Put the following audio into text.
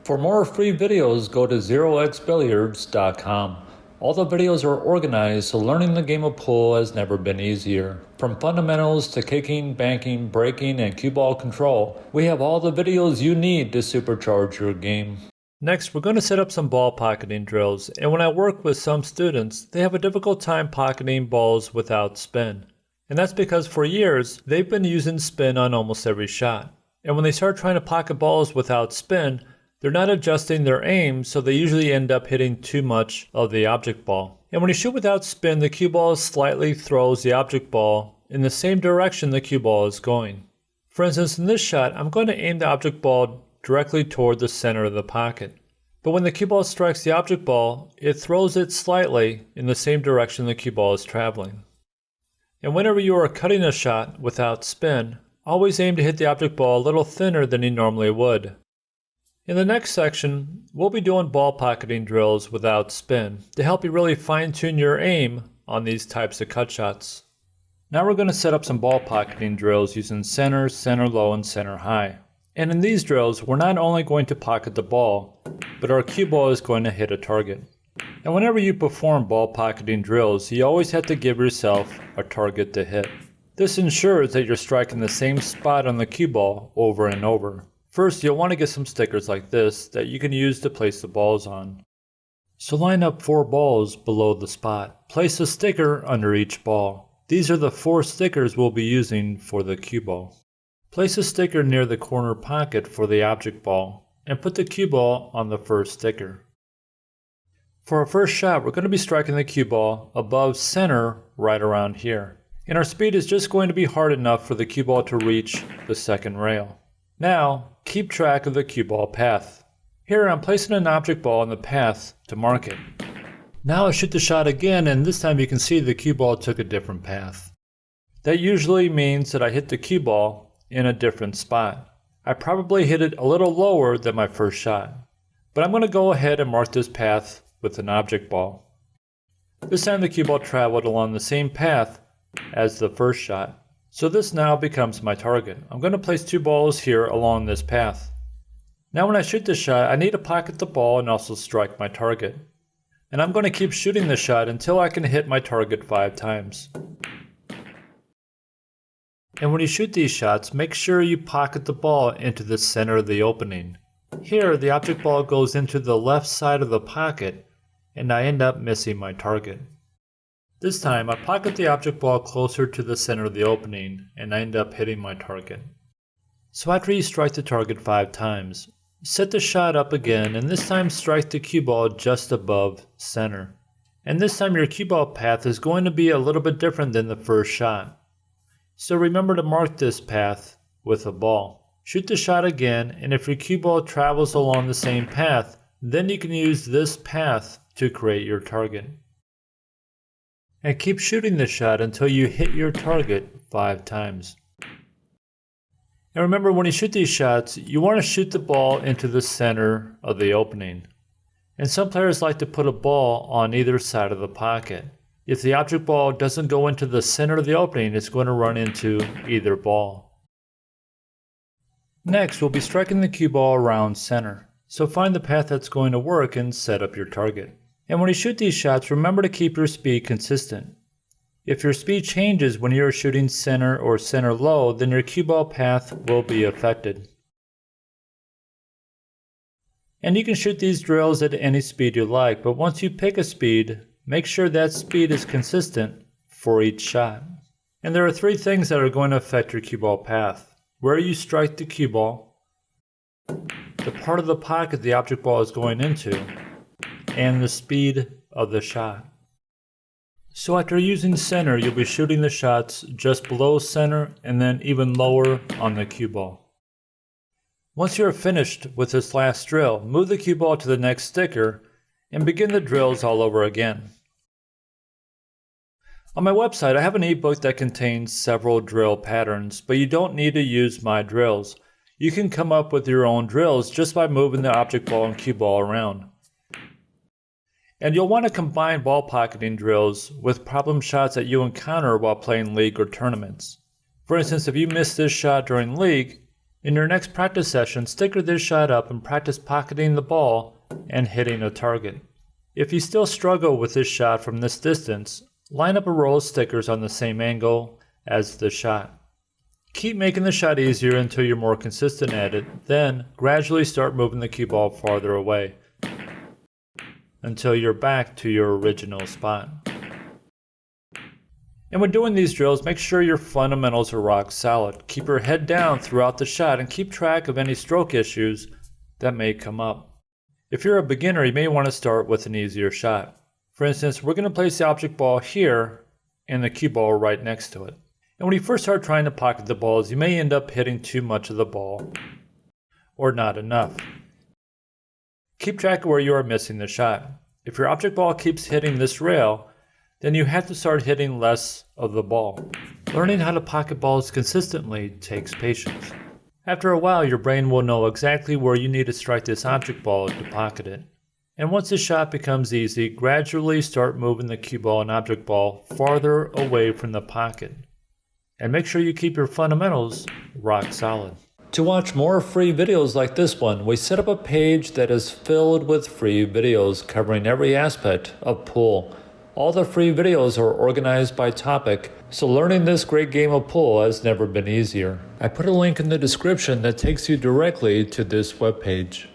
For more free videos, go to zeroxbilliards.com. All the videos are organized so learning the game of pool has never been easier. From fundamentals to kicking, banking, breaking, and cue ball control, we have all the videos you need to supercharge your game. Next, we're going to set up some ball pocketing drills, and when I work with some students, they have a difficult time pocketing balls without spin. And that's because for years, they've been using spin on almost every shot. And when they start trying to pocket balls without spin, they're not adjusting their aim, so they usually end up hitting too much of the object ball. And when you shoot without spin, the cue ball slightly throws the object ball in the same direction the cue ball is going. For instance, in this shot, I'm going to aim the object ball directly toward the center of the pocket. But when the cue ball strikes the object ball, it throws it slightly in the same direction the cue ball is traveling. And whenever you are cutting a shot without spin, always aim to hit the object ball a little thinner than you normally would. In the next section, we'll be doing ball pocketing drills without spin to help you really fine-tune your aim on these types of cut shots. Now we're going to set up some ball pocketing drills using center, center low, and center high. And in these drills, we're not only going to pocket the ball, but our cue ball is going to hit a target. And whenever you perform ball pocketing drills, you always have to give yourself a target to hit. This ensures that you're striking the same spot on the cue ball over and over. First, you'll want to get some stickers like this that you can use to place the balls on. So line up 4 balls below the spot. Place a sticker under each ball. These are the 4 stickers we'll be using for the cue ball. Place a sticker near the corner pocket for the object ball and put the cue ball on the first sticker. For our first shot, we're going to be striking the cue ball above center right around here. And our speed is just going to be hard enough for the cue ball to reach the second rail. Now, keep track of the cue ball path. Here I'm placing an object ball in the path to mark it. Now I shoot the shot again, and this time you can see the cue ball took a different path. That usually means that I hit the cue ball in a different spot. I probably hit it a little lower than my first shot. But I'm going to go ahead and mark this path with an object ball. This time the cue ball traveled along the same path as the first shot. So this now becomes my target. I'm going to place 2 balls here along this path. Now when I shoot this shot, I need to pocket the ball and also strike my target. And I'm going to keep shooting the shot until I can hit my target 5 times. And when you shoot these shots, make sure you pocket the ball into the center of the opening. Here, the object ball goes into the left side of the pocket, and I end up missing my target. This time, I pocket the object ball closer to the center of the opening, and I end up hitting my target. So after you strike the target 5 times, set the shot up again, and this time strike the cue ball just above center. And this time your cue ball path is going to be a little bit different than the first shot. So remember to mark this path with a ball. Shoot the shot again, and if your cue ball travels along the same path, then you can use this path to create your target. And keep shooting the shot until you hit your target 5 times. And remember, when you shoot these shots, you want to shoot the ball into the center of the opening. And some players like to put a ball on either side of the pocket. If the object ball doesn't go into the center of the opening, it's going to run into either ball. Next, we'll be striking the cue ball around center. So find the path that's going to work and set up your target. And when you shoot these shots, remember to keep your speed consistent. If your speed changes when you are shooting center or center low, then your cue ball path will be affected. And you can shoot these drills at any speed you like, but once you pick a speed, make sure that speed is consistent for each shot. And there are 3 things that are going to affect your cue ball path: where you strike the cue ball, the part of the pocket the object ball is going into, and the speed of the shot. So after using center, you'll be shooting the shots just below center and then even lower on the cue ball. Once you are finished with this last drill, move the cue ball to the next sticker and begin the drills all over again. On my website, I have an ebook that contains several drill patterns, but you don't need to use my drills. You can come up with your own drills just by moving the object ball and cue ball around. And you'll want to combine ball pocketing drills with problem shots that you encounter while playing league or tournaments. For instance, if you miss this shot during league, In your next practice session, sticker this shot up and practice pocketing the ball and hitting a target. If you still struggle with this shot from this distance, line up a row of stickers on the same angle as the shot. Keep making the shot easier until you're more consistent at it, then gradually start moving the cue ball farther away until you're back to your original spot. And when doing these drills, make sure your fundamentals are rock solid. Keep your head down throughout the shot and keep track of any stroke issues that may come up. If you're a beginner, you may want to start with an easier shot. For instance, we're going to place the object ball here and the cue ball right next to it. And when you first start trying to pocket the balls, you may end up hitting too much of the ball or not enough. Keep track of where you are missing the shot. If your object ball keeps hitting this rail, then you have to start hitting less of the ball. Learning how to pocket balls consistently takes patience. After a while, your brain will know exactly where you need to strike this object ball to pocket it. And once the shot becomes easy, gradually start moving the cue ball and object ball farther away from the pocket. And make sure you keep your fundamentals rock solid. To watch more free videos like this one, we set up a page that is filled with free videos covering every aspect of pool. All the free videos are organized by topic, so learning this great game of pool has never been easier. I put a link in the description that takes you directly to this webpage.